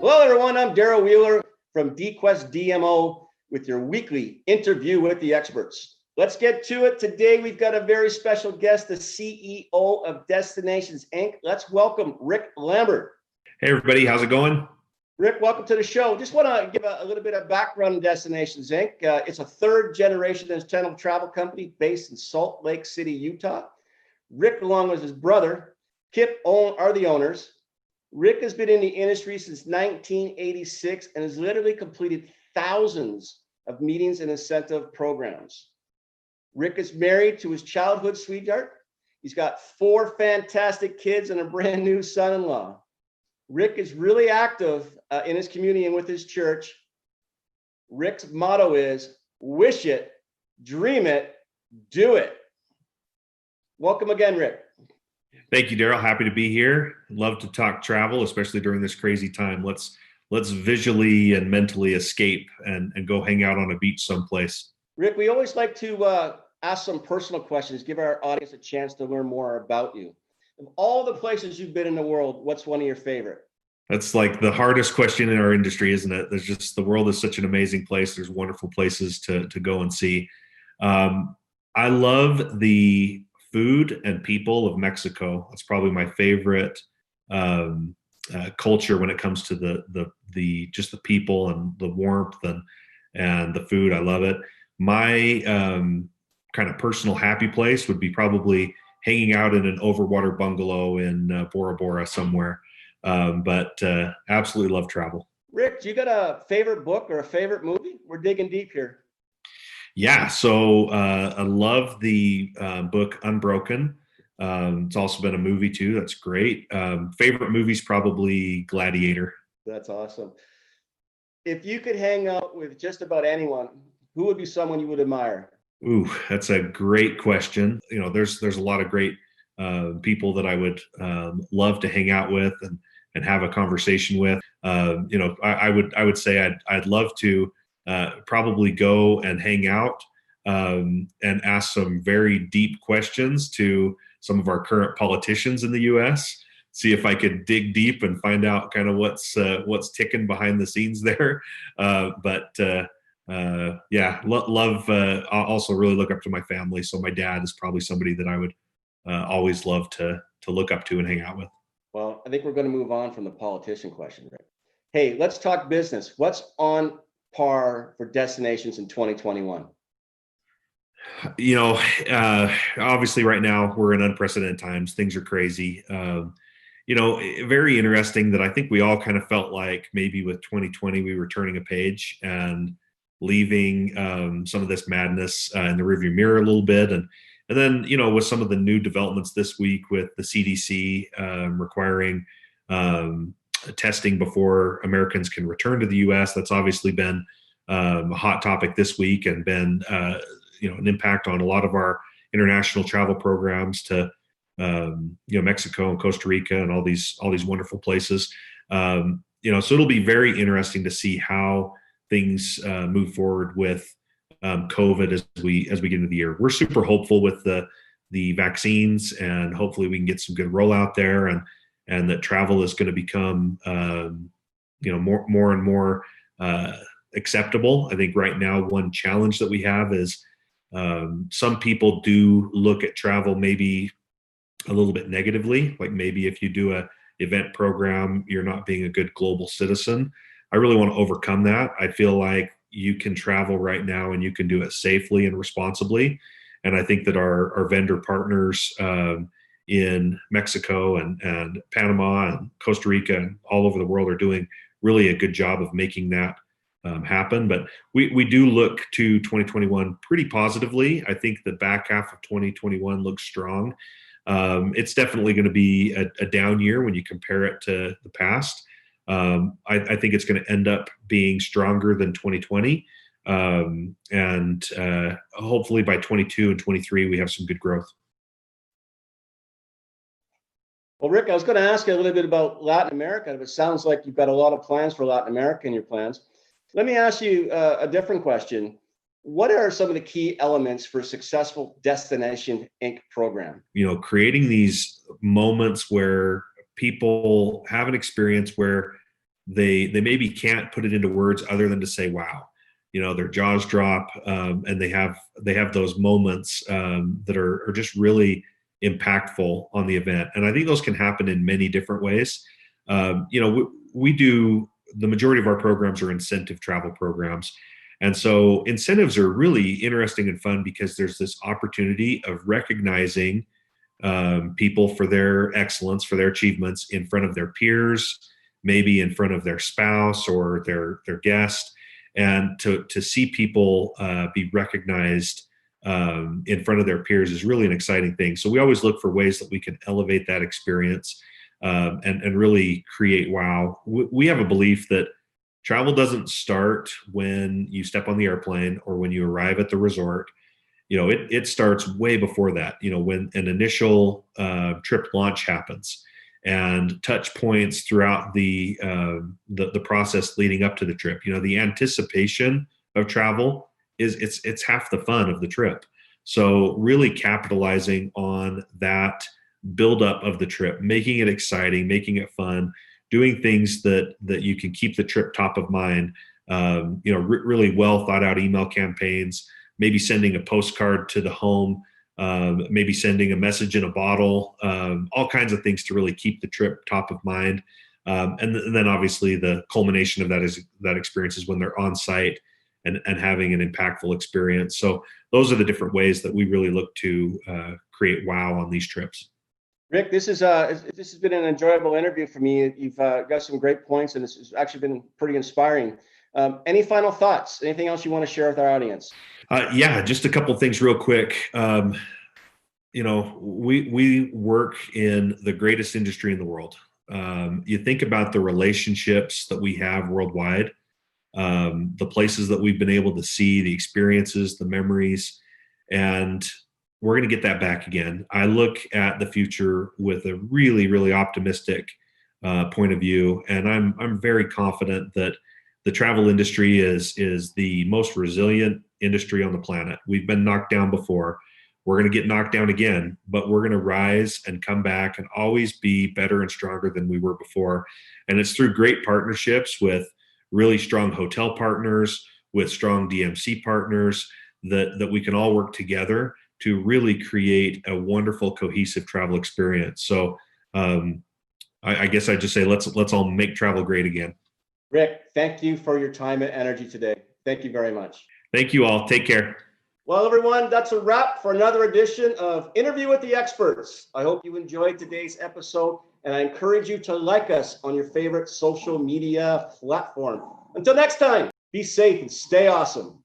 Hello, everyone. I'm Daryl Wheeler from DQuest DMO with your weekly interview with the experts. Let's get to it. Today, we've got a very special guest, the CEO of Destinations Inc. Let's welcome Rick Lambert. Hey, everybody. How's it going? Rick, welcome to the show. Just want to give a little bit of background on Destinations Inc. It's a third-generation international travel company based in Salt Lake City, Utah. Rick, along with his brother, Kip, are the owners. Rick has been in the industry since 1986 and has literally completed thousands of meetings and incentive programs. Rick is married to his childhood sweetheart. He's got 4 fantastic kids and a brand new son-in-law. Rick is really active in his community and with his church. Rick's motto is, wish it, dream it, do it. Welcome again, Rick. Thank you, Daryl. Happy to be here. Love to talk travel, especially during this crazy time. Let's visually and mentally escape and go hang out on a beach someplace. Rick, we always like to ask some personal questions, give our audience a chance to learn more about you. Of all the places you've been in the world, what's one of your favorite? That's like the hardest question in our industry, isn't it? There's just, the world is such an amazing place. There's wonderful places to go and see. I love the food and people of Mexico. It's probably my favorite culture when it comes to the just the people and the warmth and the food. I love it. My kind of personal happy place would be probably hanging out in an overwater bungalow in Bora Bora somewhere. But absolutely love travel. Rick, do you got a favorite book or a favorite movie? We're digging deep here. Yeah, so I love the book Unbroken. It's also been a movie too. That's great. Favorite movie's probably Gladiator. That's awesome. If you could hang out with just about anyone, who would be someone you would admire? Ooh, that's a great question. You know, there's a lot of great people that I would love to hang out with and have a conversation with. You know, I would say I'd love to probably go and hang out and ask some very deep questions to some of our current politicians in the U.S. See if I could dig deep and find out kind of what's ticking behind the scenes there. Yeah, love. Also really look up to my family. So my dad is probably somebody that I would always love to look up to and hang out with. Well, I think we're going to move on from the politician question, Rick. Hey, let's talk business. What's on par for Destinations in 2021? You know, obviously right now we're in unprecedented times. Things are crazy. You know, very interesting that I think we all kind of felt like maybe with 2020 we were turning a page and leaving some of this madness in the rearview mirror a little bit. And then, you know, with some of the new developments this week with the CDC requiring testing before Americans can return to the U.S., that's obviously been a hot topic this week and been, you know, an impact on a lot of our international travel programs to, you know, Mexico and Costa Rica and all these wonderful places. You know, so it'll be very interesting to see how things move forward with COVID as we get into the year. We're super hopeful with the vaccines, and hopefully we can get some good rollout there, and that travel is going to become you know, more and more acceptable. I think right now one challenge that we have is some people do look at travel maybe a little bit negatively, like maybe if you do a event program, you're not being a good global citizen. I really want to overcome that. I feel like you can travel right now and you can do it safely and responsibly. And I think that our vendor partners in Mexico and Panama and Costa Rica and all over the world are doing really a good job of making that happen. But we do look to 2021 pretty positively. I think the back half of 2021 looks strong. It's definitely going to be a down year when you compare it to the past. I think it's going to end up being stronger than 2020. And hopefully by 22 and 23, we have some good growth. Well, Rick, I was going to ask you a little bit about Latin America. It sounds like you've got a lot of plans for Latin America in your plans. Let me ask you a different question. What are some of the key elements for a successful Destination Inc. program? You know, creating these moments where people have an experience where they maybe can't put it into words other than to say, wow, their jaws drop, and they have those moments that are just really impactful on the event. And I think those can happen in many different ways. We do, the majority of our programs are incentive travel programs. And so incentives are really interesting and fun because there's this opportunity of recognizing people for their excellence, for their achievements in front of their peers, maybe in front of their spouse or their guest, and to see people be recognized in front of their peers is really an exciting thing. So we always look for ways that we can elevate that experience and really create wow. We have a belief that travel doesn't start when you step on the airplane or when you arrive at the resort. It starts way before that, when an initial trip launch happens and touch points throughout the process leading up to the trip. The anticipation of travel it's half the fun of the trip. So really capitalizing on that buildup of the trip, making it exciting, making it fun, doing things that you can keep the trip top of mind. Really well thought out email campaigns, maybe sending a postcard to the home, maybe sending a message in a bottle, all kinds of things to really keep the trip top of mind. And then obviously the culmination of that experience is when they're on site and having an impactful experience. So those are the different ways that we really look to create wow on these trips. Rick, this has been an enjoyable interview for me. You've got some great points, and this has actually been pretty inspiring. Any final thoughts? Anything else you want to share with our audience? Yeah, just a couple of things real quick. We work in the greatest industry in the world. You think about the relationships that we have worldwide, the places that we've been able to see, the experiences, the memories, and we're going to get that back again. I look at the future with a really, really optimistic point of view, and I'm very confident that the travel industry is the most resilient industry on the planet. We've been knocked down before. We're going to get knocked down again, but we're going to rise and come back and always be better and stronger than we were before. And it's through great partnerships with really strong hotel partners, with strong DMC partners, that we can all work together to really create a wonderful, cohesive travel experience. So I guess I'd just say let's all make travel great again. Rick, thank you for your time and energy today. Thank you very much. Thank you all. Take care. Well, everyone, that's a wrap for another edition of Interview with the Experts. I hope you enjoyed today's episode, and I encourage you to like us on your favorite social media platform. Until next time, be safe and stay awesome.